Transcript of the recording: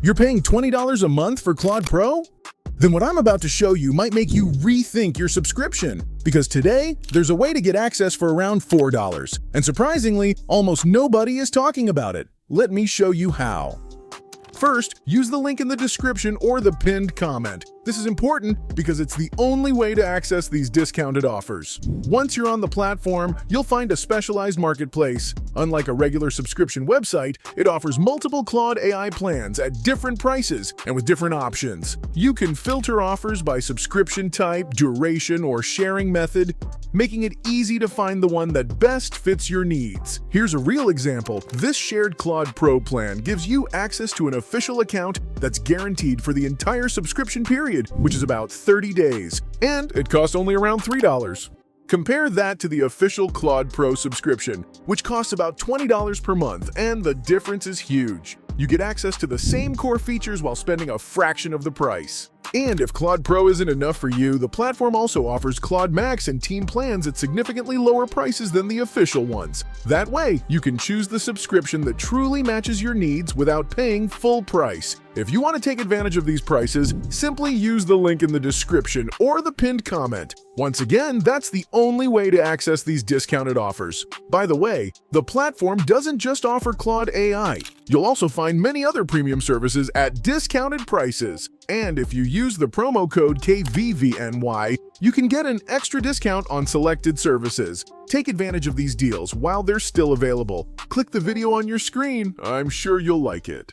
You're paying $20 a month for Claude Pro? Then what I'm about to show you might make you rethink your subscription, because today, there's a way to get access for around $4. And surprisingly, almost nobody is talking about it. Let me show you how. First, use the link in the description or the pinned comment. This is important because it's the only way to access these discounted offers. Once you're on the platform, you'll find a specialized marketplace. Unlike a regular subscription website, it offers multiple Claude AI plans at different prices and with different options. You can filter offers by subscription type, duration, or sharing method, making it easy to find the one that best fits your needs. Here's a real example. This shared Claude Pro plan gives you access to an official account that's guaranteed for the entire subscription period, which is about 30 days, and it costs only around $3. Compare that to the official Claude Pro subscription, which costs about $20 per month, and the difference is huge. You get access to the same core features while spending a fraction of the price. And if Claude Pro isn't enough for you, the platform also offers Claude Max and Team plans at significantly lower prices than the official ones. That way, you can choose the subscription that truly matches your needs without paying full price. If you want to take advantage of these prices, simply use the link in the description or the pinned comment. Once again, that's the only way to access these discounted offers. By the way, the platform doesn't just offer Claude AI. You'll also find many other premium services at discounted prices. And if you use the promo code KVVNY, you can get an extra discount on selected services. Take advantage of these deals while they're still available. Click the video on your screen. I'm sure you'll like it.